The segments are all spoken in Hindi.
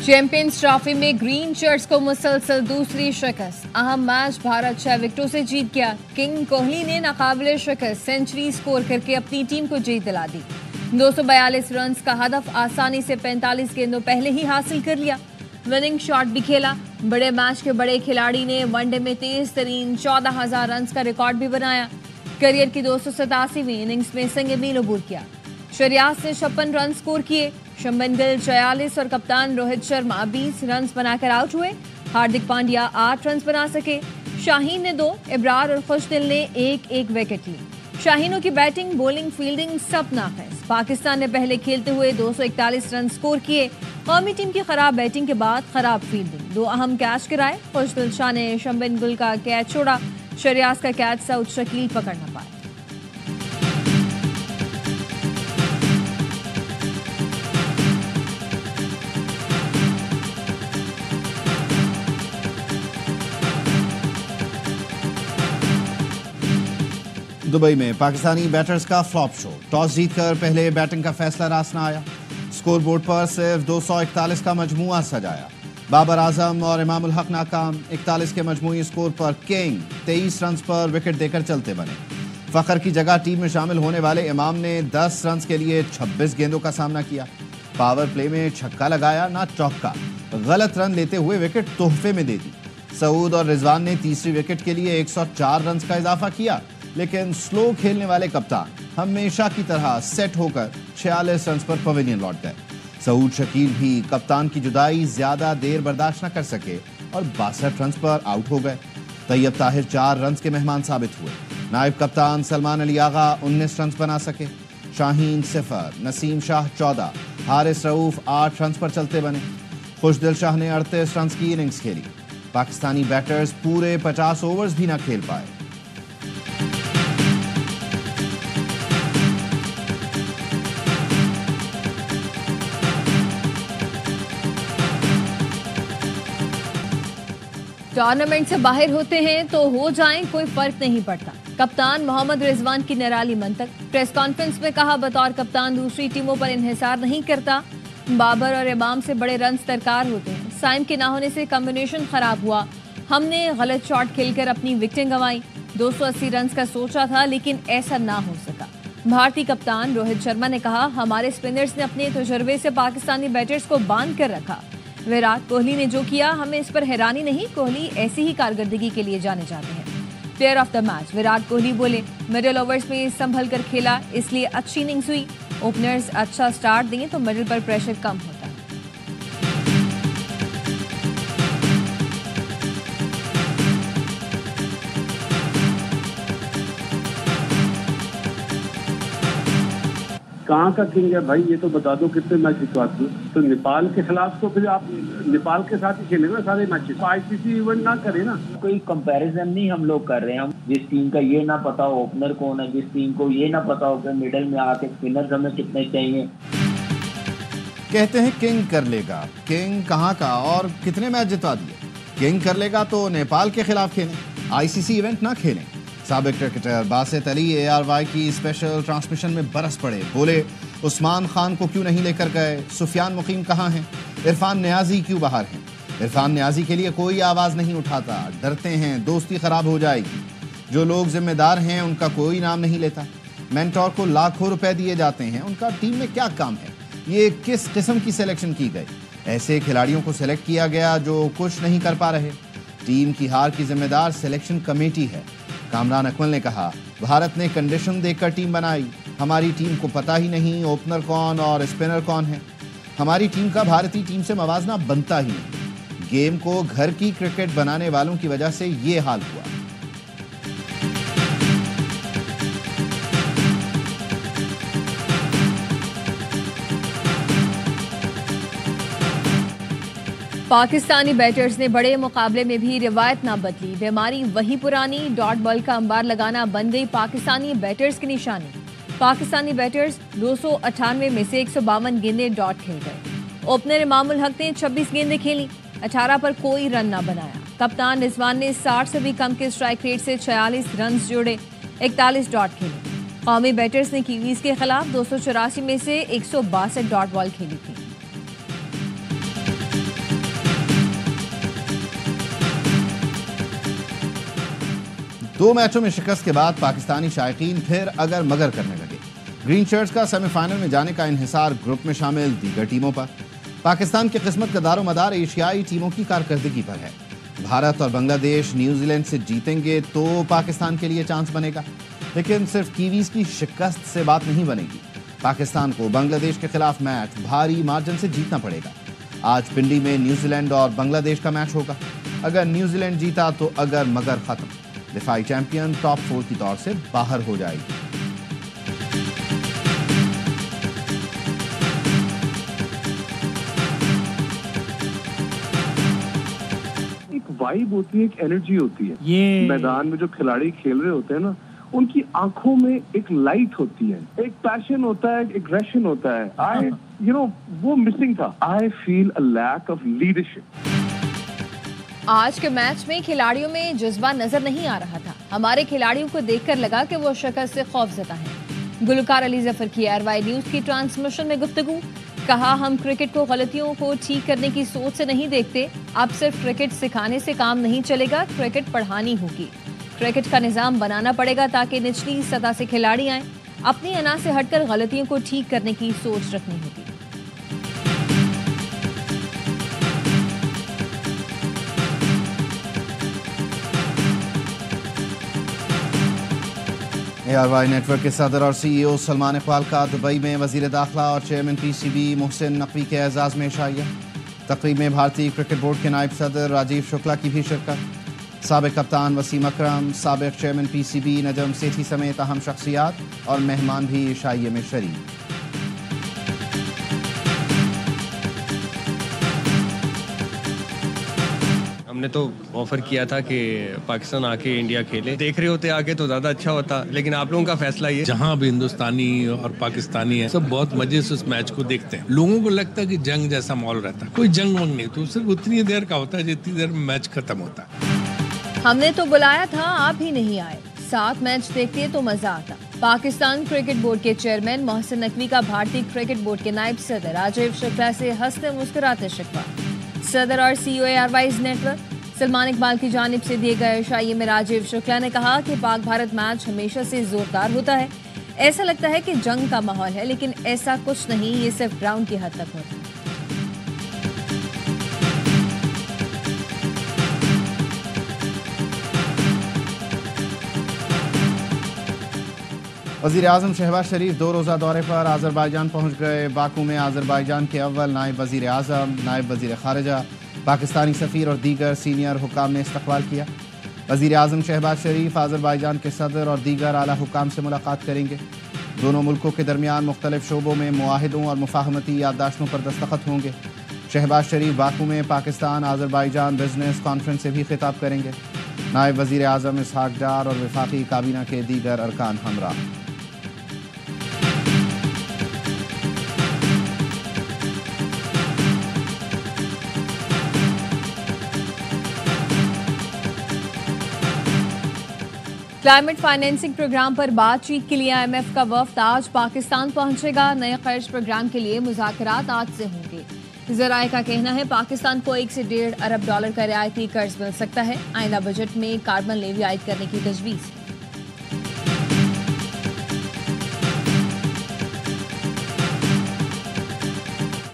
चैंपियंस ट्रॉफी में ग्रीन शर्ट्स को मुसलसल दूसरी शिकस्त। अहम मैच भारत 6 विकेटों से जीत गया। किंग कोहली ने नाकाबिले शिकस्त सेंचुरी स्कोर करके अपनी टीम को जीत दिला दी। 242 रन का हदफ आसानी से 45 गेंदों पहले ही हासिल कर लिया। विनिंग शॉट भी खेला। बड़े मैच के बड़े खिलाड़ी ने वनडे में तेज तरीन 14,000 रन का रिकॉर्ड भी बनाया। करियर की 287वीं इनिंग्स में संगे मील अबूर किया। शरियास ने 56 रन स्कोर किए। शुभमन गिल 46 और कप्तान रोहित शर्मा 20 रन बनाकर आउट हुए। हार्दिक पांड्या 8 रन बना सके। शाहीन ने 2, इब्रार और खुशदिल ने 1-1 विकेट ली। शाहीनों की बैटिंग, बॉलिंग, फील्डिंग सब नाक़िस। पाकिस्तान ने पहले खेलते हुए 241 रन स्कोर किए। कौमी टीम की खराब बैटिंग के बाद खराब फील्डिंग। 2 अहम कैच गिराए। खुशदिल शाह ने शुभमन गिल का कैच छोड़ा। शरियास का कैच सऊद शकील पकड़ न पाए। दुबई में पाकिस्तानी बैटर्स का फ्लॉप शो। टॉस जीतकर पहले बैटिंग का फैसला रास न आया। स्कोरबोर्ड पर सिर्फ 241 का मजमूआ सजाया। बाबर आजम और इमामुल हक नाकाम। 41 के मजमूई स्कोर पर किंग 23 रन पर विकेट देकर चलते बने। फखर की जगह टीम में शामिल होने वाले इमाम ने 10 रन के लिए 26 गेंदों का सामना किया। पावर प्ले में छक्का लगाया ना चौका। गलत रन लेते हुए विकेट तोहफे में दे दी। सऊद और रिजवान ने तीसरी विकेट के लिए 104 रन का इजाफा किया, लेकिन स्लो खेलने वाले कप्तान हमेशा की तरह सेट होकर 46 रन पर पवेलियन लौट गए। सऊद शकील भी कप्तान की जुदाई ज्यादा देर बर्दाश्त न कर सके और 62 रन पर आउट हो गए। तैयब ताहिर 4 रन के मेहमान साबित हुए। नायब कप्तान सलमान अली आगा 19 रन बना सके। शाहीन 0, नसीम शाह 14, हारिस रऊफ 8 रन पर चलते बने। खुशदिल शाह ने 38 रन की इनिंग्स खेली। पाकिस्तानी बैटर्स पूरे 50 ओवर्स भी न खेल पाए। टूर्नामेंट से बाहर होते हैं तो हो जाएं, कोई फर्क नहीं पड़ता। कप्तान मोहम्मद रिजवान की निराली मंतक। प्रेस कॉन्फ्रेंस में कहा, बतौर कप्तान दूसरी टीमों पर इन्हिसार नहीं करता। बाबर और इमाम से बड़े रन दरकार होते हैं। साइम के ना होने से कॉम्बिनेशन खराब हुआ। हमने गलत शॉट खेलकर अपनी विकेटें गंवाई। 280 रन का सोचा था, लेकिन ऐसा ना हो सका। भारतीय कप्तान रोहित शर्मा ने कहा, हमारे स्पिनर्स ने अपने तजुर्बे से पाकिस्तानी बैटर्स को बांध कर रखा। विराट कोहली ने जो किया, हमें इस पर हैरानी नहीं। कोहली ऐसी ही कारकर्दगी के लिए जाने जाते हैं। Player of the match Virat Kohli बोले, मिडिल ओवर्स में संभल कर खेला, इसलिए अच्छी इनिंग्स हुई। ओपनर्स अच्छा स्टार्ट दें तो मिडिल पर प्रेशर कम होता है। कहाँ का किंग है भाई, ये तो बता दो कितने मैच जितवाती हो। तो नेपाल के खिलाफ तो फिर आप नेपाल के साथ ही खेले ना सारे मैचेस। आईसीसी इवेंट ना करे ना। कोई कंपैरिजन नहीं हम लोग कर रहे हैं। हम जिस टीम का ये ना पता हो ओपनर कौन है, जिस टीम को ये ना पता हो कि मिडिल में आके स्पिनर्स हमें कितने चाहिए। कहते हैं किंग कर लेगा। किंग कहाँ का और कितने मैच जितवा दिए। किंग कर लेगा तो नेपाल के खिलाफ खेलें, आईसीसी इवेंट ना खेलें। साबिक क्रिकेटर बासित अली ARY की स्पेशल ट्रांसमिशन में बरस पड़े। बोले, उस्मान खान को क्यों नहीं लेकर गए, सुफियान मुकीम कहाँ हैं, इरफान नियाजी क्यों बाहर हैं। इरफान नियाजी के लिए कोई आवाज़ नहीं उठाता, डरते हैं दोस्ती खराब हो जाएगी। जो लोग जिम्मेदार हैं उनका कोई नाम नहीं लेता। मेंटोर को लाखों रुपए दिए जाते हैं, उनका टीम में क्या काम है। ये किस किस्म की सिलेक्शन की गई। ऐसे खिलाड़ियों को सिलेक्ट किया गया जो कुछ नहीं कर पा रहे। टीम की हार की जिम्मेदार सिलेक्शन कमेटी है। कामरान अकमल ने कहा, भारत ने कंडीशन देकर टीम बनाई। हमारी टीम को पता ही नहीं ओपनर कौन और स्पिनर कौन है। हमारी टीम का भारतीय टीम से मवाजना बनता ही नहीं। गेम को घर की क्रिकेट बनाने वालों की वजह से ये हाल हुआ। पाकिस्तानी बैटर्स ने बड़े मुकाबले में भी रिवायत ना बदली। बीमारी वही पुरानी, डॉट बॉल का अंबार लगाना बन गई पाकिस्तानी बैटर्स की निशानी। पाकिस्तानी बैटर्स 298 में से 152 गेंदें डॉट खेल गए। ओपनर इमामुल हक ने 26 गेंदें खेली, 18 पर कोई रन ना बनाया। कप्तान रिजवान ने 60 से भी कम के स्ट्राइक रेट से 46 रन जोड़े, 41 डॉट खेले। कौमी बैटर्स ने कीवीज के खिलाफ 284 में से 162 डॉट बॉल खेली थी। 2 मैचों में शिकस्त के बाद पाकिस्तानी शायकीन फिर अगर मगर करने लगे। ग्रीन शर्ट्स का सेमीफाइनल में जाने का इन्हिसार ग्रुप में शामिल दीगर टीमों पर। पाकिस्तान की किस्मत का दारोमदार एशियाई टीमों की कारकर्दगी पर है। भारत और बांग्लादेश न्यूजीलैंड से जीतेंगे तो पाकिस्तान के लिए चांस बनेगा, लेकिन सिर्फ कीवीज की शिकस्त से बात नहीं बनेगी। पाकिस्तान को बांग्लादेश के खिलाफ मैच भारी मार्जिन से जीतना पड़ेगा। आज पिंडी में न्यूजीलैंड और बांग्लादेश का मैच होगा। अगर न्यूजीलैंड जीता तो अगर मगर खत्म, दिफाई चैंपियन टॉप 4 की दौड़ से बाहर हो जाएगी। वाइब होती है, एक एनर्जी होती है। ये मैदान में जो खिलाड़ी खेल रहे होते हैं ना, उनकी आंखों में एक लाइट होती है, एक पैशन होता है, एक एग्रेशन होता है। वो मिसिंग था। I feel a lack of leadership. आज के मैच में खिलाड़ियों में जज्बा नजर नहीं आ रहा था। हमारे खिलाड़ियों को देखकर लगा कि वो शिकस्त से खौफजदा है। गुलकार अली जफर की ARY न्यूज की ट्रांसमिशन में गुफ्तगू। कहा, हम क्रिकेट को गलतियों को ठीक करने की सोच से नहीं देखते। अब सिर्फ क्रिकेट सिखाने से काम नहीं चलेगा, क्रिकेट पढ़ानी होगी। क्रिकेट का निजाम बनाना पड़ेगा ताकि निचली सतह से खिलाड़ी आए। अपनी अना से हटकर गलतियों को ठीक करने की सोच रखनी होगी। ARY नेटवर्क के सदर और CEO सलमान इकबाल का दुबई में वजीर दाखिला और चेयरमैन PCB मोहसिन नकवी के एजाज में शाइया। तकरीब में भारतीय क्रिकेट बोर्ड के नायब सदर राजीव शुक्ला की भी शिरकत। साबिक कप्तान वसीम अकरम, साबिक चेयरमैन PCB नजम सेठी समेत अहम शख्सियात और मेहमान भी शाइये में शरीक। हमने तो ऑफर किया था कि पाकिस्तान आके इंडिया खेले, देख रहे होते आगे तो ज्यादा अच्छा होता, लेकिन आप लोगों का फैसला ये। जहां भी हिंदुस्तानी और पाकिस्तानी है, सब बहुत मजे से उस मैच को देखते हैं। लोगों को लगता है कि जंग जैसा माहौल रहता है, कोई जंग वंग नहीं, तो सिर्फ उतनी देर का होता है जितनी देर में मैच खत्म होता है। हमने तो बुलाया था, आप ही नहीं आए। 7 मैच देखते तो मजा आता। पाकिस्तान क्रिकेट बोर्ड के चेयरमैन मोहसिन नकवी का भारतीय क्रिकेट बोर्ड के नायब सदर राजीव शुक्ला से हंसते मुस्कुराते शिकवा। सदर और CEO ARY network Salman Iqbal की जानिब से दिए गए शाइये में राजीव शुक्ला ने कहा कि पाक भारत मैच हमेशा से जोरदार होता है। ऐसा लगता है कि जंग का माहौल है, लेकिन ऐसा कुछ नहीं, ये सिर्फ ग्राउंड की हद तक होता है। वज़ीर आज़म शहबाज शरीफ 2 रोज़ा दौरे पर आज़रबाईजान पहुँच गए। बाकू में आज़रबाईजान के अव्वल नायब वज़ीर आज़म, नायब वज़ीर ख़ारिजा, पाकिस्तानी सफ़ीर और दीगर सीनियर हुकाम ने इस्तक़बाल किया। वज़ीर आज़म शहबाज शरीफ आज़रबाईजान के सदर और दीगर आला हुकाम से मुलाकात करेंगे। दोनों मुल्कों के दरमियान मुख्तलिफ शोबों में मुआहिदों और मुफाहमती याददाश्तों पर दस्तखत होंगे। शहबाज शरीफ बाकू में पाकिस्तान आज़रबाईजान बिजनेस कॉन्फ्रेंस से भी खिताब करेंगे। नायब वज़ीर आज़म इसहाक डार और वफाकी काबीना के दीगर अरकान हमरा। क्लाइमेट फाइनेंसिंग प्रोग्राम पर बातचीत के लिए IMF का वफ्द आज पाकिस्तान पहुंचेगा। नए कर्ज प्रोग्राम के लिए मुज़ाकरात आज से होंगे। ज़राए का कहना है पाकिस्तान को $1 से $1.5 अरब का रियायती कर्ज मिल सकता है। आइंदा बजट में कार्बन लेवी आयद करने की तजवीज़ है।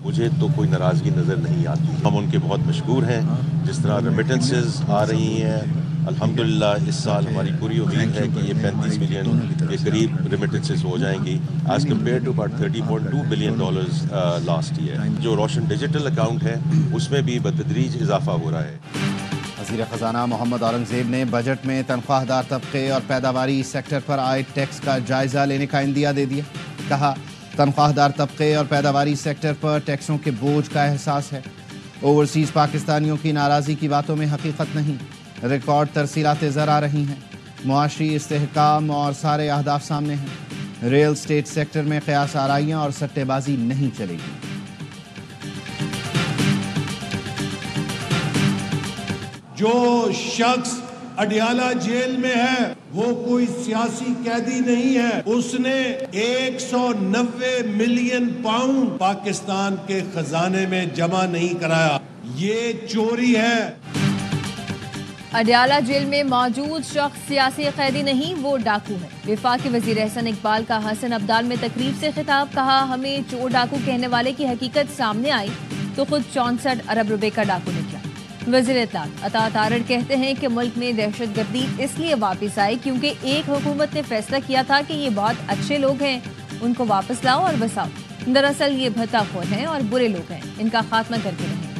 मुझे तो कोई नाराजगी नजर नहीं आती। हम उनके बहुत मशहूर हैं। जिस तरह रेमिटेंसेस आ रही हैं, अल्हम्दुलिल्लाह इस साल हमारी पूरी उम्मीद है कि ये 35 मिलियन के करीब रेमिटेंसेस हो जाएंगी as compared to about $30.2 billion last year. जो रोशन डिजिटल अकाउंट है उसमें भी बतदरीज इजाफा हो रहा है। वज़ीर ख़जाना मोहम्मद औरंगज़ेब ने बजट में तनख्वाहदार तबके और पैदावारी सेक्टर पर आए टैक्स का जायजा लेने का इंदिया दे दिया। कहा, तनख्वाहदार तबके और पैदावारी सेक्टर पर टैक्सों के बोझ का एहसास है। ओवरसीज़ पाकिस्तानियों की नाराज़गी की बातों में हकीकत नहीं। रिकॉर्ड तरसीलात ज़र आ रही हैं। मुआशी इस्तेहकाम और सारे अहदाफ सामने हैं। रियल स्टेट सेक्टर में क़यास आराइयाँ और सट्टेबाजी नहीं चलेगी। जो शख्स अडियाला जेल में है वो कोई सियासी कैदी नहीं है। उसने 190 मिलियन पाउंड पाकिस्तान के खजाने में जमा नहीं कराया। ये चोरी है। अडयाला जेल में मौजूद शख्स सियासी कैदी नहीं, वो डाकू है। वफाकी वजीर एहसन इकबाल का हसन अब्दाल में तकरीब से खिताब, कहा हमें चोर डाकू कहने वाले की हकीकत सामने आई तो खुद 64 अरब रुपए का डाकू निकला। वजीर इत्तलात अता तारड़ कहते हैं कि मुल्क में दहशतगर्दी इसलिए वापस आई क्योंकि एक हुकूमत ने फैसला किया था कि ये बहुत अच्छे लोग हैं, उनको वापस लाओ और बसाओ। दरअसल ये भत्ताखोर हैं और बुरे लोग हैं, इनका खात्मा करके रहें।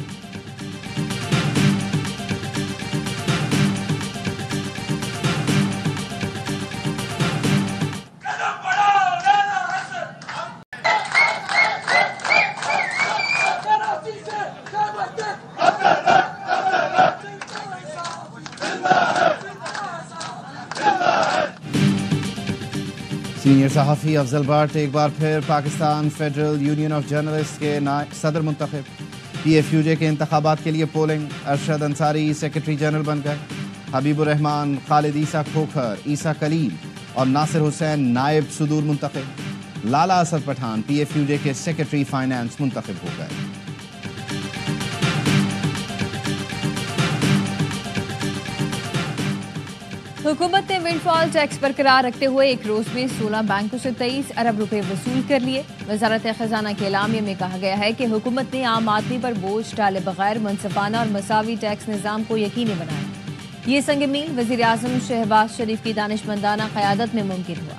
सीनियर सहाफ़ी अफजल भट्ट एक बार फिर Pakistan federal union of journalist के सदर मुंतखब। PFUJ के इंतखाबात के लिए polling. Arshad Ansari secretary general बन गए। हबीबुर रहमान, खालिद ईसा खोखर, ईसा कलील और नासिर हुसैन नायब सुदूर मुंतखब। लाला असद पठान PFUJ के सेक्रेटरी फाइनेंस मुंतखब हो गए। हुकूमत ने विंडफॉल टैक्स बरकरार रखते हुए एक रोज में 16 बैंकों से 23 अरब रुपए वसूल कर लिए। वजारत खजाना के एलामिया में कहा गया है कि हुकूमत ने आम आदमी पर बोझ डाले बगैर मुनसिफाना और मसावी टैक्स निज़ाम को यकीनी बनाया। ये संग मील वज़ीर आज़म शहबाज शरीफ की दानिशमंदाना क़यादत में मुमकिन हुआ।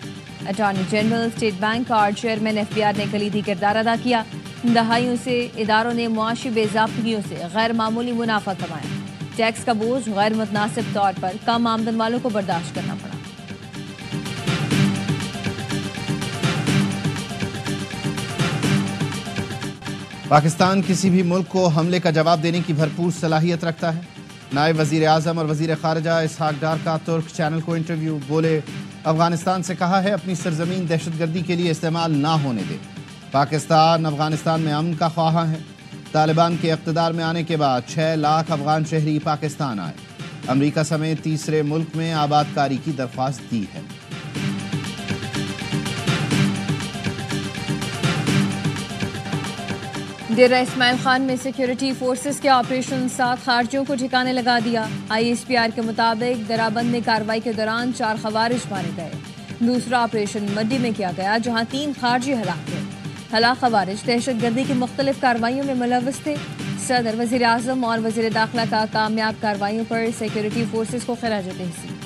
अटॉर्नी जनरल, स्टेट बैंक और चेयरमैन FBR ने कलीदी किरदार अदा किया। दहाइयों से इदारों ने मुआशी बेज़ाब्तगियों से गैर मामूली मुनाफा कमाया। टैक्स का बोझ गैर मुतनासिब तौर पर कम आमदन वालों को बर्दाश्त करना पड़ा। पाकिस्तान किसी भी मुल्क को हमले का जवाब देने की भरपूर सलाहियत रखता है। नायब वजीर आज़म और वजीर खारजा इसहाक डार का तुर्क चैनल को इंटरव्यू। बोले, अफगानिस्तान से कहा है अपनी सरजमीन दहशतगर्दी के लिए इस्तेमाल ना होने दे। पाकिस्तान अफगानिस्तान में अमन का ख्वाह है। तालिबान के इक़्तिदार में आने के बाद 6 लाख अफगान शहरी पाकिस्तान आए। अमरीका समेत तीसरे मुल्क में आबादकारी की दरख्वास्त दी है। डेरा इस्माइल खान में सिक्योरिटी फोर्सेस के ऑपरेशन 7 खारजियों को ठिकाने लगा दिया। ISPR के मुताबिक दराबंदी कार्रवाई के दौरान 4 खवारिज मारे गए। दूसरा ऑपरेशन मड्डी में किया गया जहां 3 खारजी हलाक हुए। हलाक खवारिज दहशतगर्दी की मुख्तलिफ कार्रवाइयों में मुलव्वस थे। सदर, वज़ीर आज़म और वज़ीर दाखिला का कामयाब कार्रवाइयों पर सिक्योरिटी फोर्सेस को खिराज तहसीन।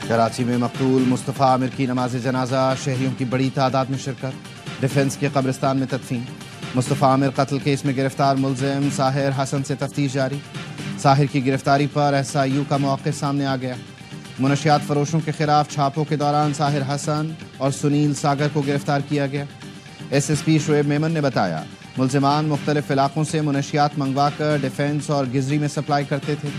कराची में मकतूल मुस्तफ़ा आमिर की नमाज जनाजा, शहरियों की बड़ी तादाद में शिरकत। डिफेंस के कब्रिस्तान में तदफीन। मुस्तफ़ा आमिर कत्ल केस में गिरफ्तार मुलजिम साहिर हसन से तफ्तीश जारी। साहिर की गिरफ्तारी पर SIU का मौक़िफ़ सामने आ गया। मुनशियात फरोशों के खिलाफ छापों के दौरान साहिर हसन और सुनील सागर को गिरफ्तार किया गया। SSP शुएब मेमन ने बताया, मुलजिमान मुख्तलिफ इलाकों से मुनशियात मंगवा कर डिफेंस और गिजरी में सप्लाई करते थे।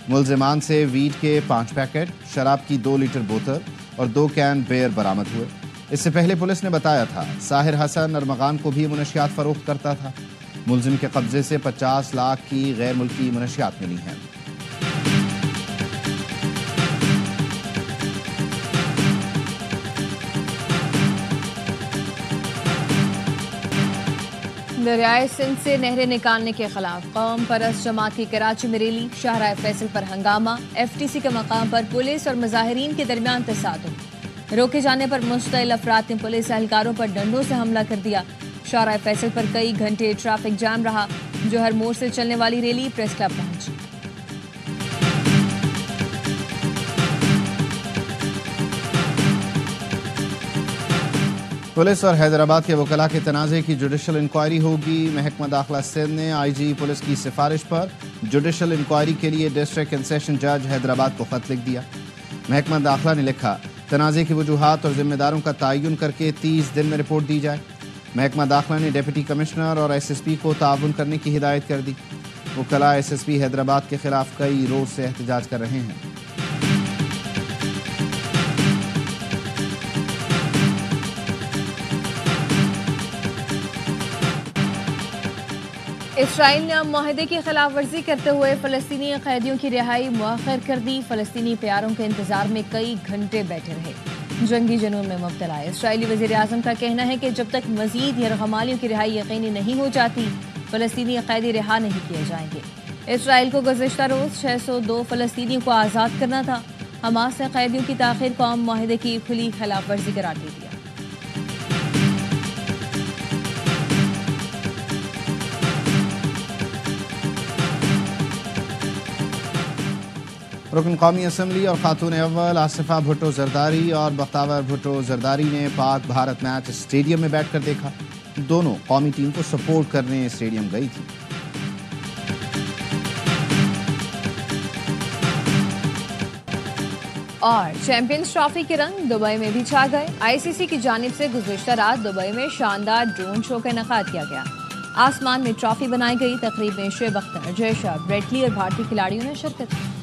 मुलजिमान से वीट के 5 पैकेट, शराब की 2 लीटर बोतल और 2 कैन बेयर बरामद हुए। इससे पहले पुलिस ने बताया था साहिर हसन अरमगान को भी मुनशियात फरोख्त करता था। मुलजिम के कब्जे से 50 लाख की गैर मुल्की मुनशियात मिली हैं। दरियाए सिंध से नहरें निकालने के खिलाफ कौम परस्त जमात की कराची में रैली। शाहराह फैसल पर हंगामा। FTC के मकाम पर पुलिस और मुजाहिरीन के दरमियान तसादुम। रोके जाने पर मुश्तइल अफराद ने पुलिस एहलकारों पर डंडों से हमला कर दिया। शाहराह फैसल पर कई घंटे ट्रैफिक जाम रहा। जोहर मोड़ से चलने वाली रैली प्रेस क्लब पहुंची। पुलिस और हैदराबाद के वकला के तनाज़े की जुडिशल इंक्वायरी होगी। महकमा दाखिला सिंध ने IG पुलिस की सिफारिश पर जुडिशल इंक्वायरी के लिए डिस्ट्रिक्ट एंड सेशन जज हैदराबाद को खत लिख दिया। महकमा दाखिला ने लिखा, तनाज़े की वजूहात और जिम्मेदारों का तयन करके 30 दिन में रिपोर्ट दी जाए। महकमा दाखिला ने डिप्टी कमिश्नर और SSP को ताउन करने की हिदायत कर दी। वकला SSP हैदराबाद के खिलाफ कई रोज से एहतजाज कर रहे हैं। इसराइल ने अब मुआहदे की खिलाफ वर्जी करते हुए फलस्तीनी कैदियों की रिहाई मुअख्खर कर दी। फलस्तीनी प्यारों के इंतजार में कई घंटे बैठे रहे। जंगी जुनून में मुब्तला इसराइली वज़ीर आज़म का कहना है कि जब तक मजीद यरगमालियों की रिहाई यकीनी नहीं हो जाती, फलस्तीनी कैदी रिहा नहीं किए जाएंगे। इसराइल को गुज़िश्ता रोज़ 602 फ़लस्तीनियों को आज़ाद करना था। हमास ने कैदियों की ताख़ीर कौम मुआहिदे की खुली खिलाफ वर्जी करार दे दिया। रुकन कौमी असम्बली और खातून अव्वल आसिफा भुट्टो जरदारी और बख्तावर भुट्टो जरदारी ने पाक भारत मैच स्टेडियम में बैठकर देखा। दोनों कौमी टीम को सपोर्ट करने स्टेडियम गई थी। और चैंपियंस ट्रॉफी के रंग दुबई में भी छा गए। आईसीसी की जानिब से गुज़िश्ता रात दुबई में शानदार ड्रोन शो का इनेकाद किया गया। आसमान में ट्रॉफी बनाई गई। तकरीब में शुएब अख्तर, जय शाह, ब्रेट ली और भारतीय खिलाड़ियों ने शिरकत की।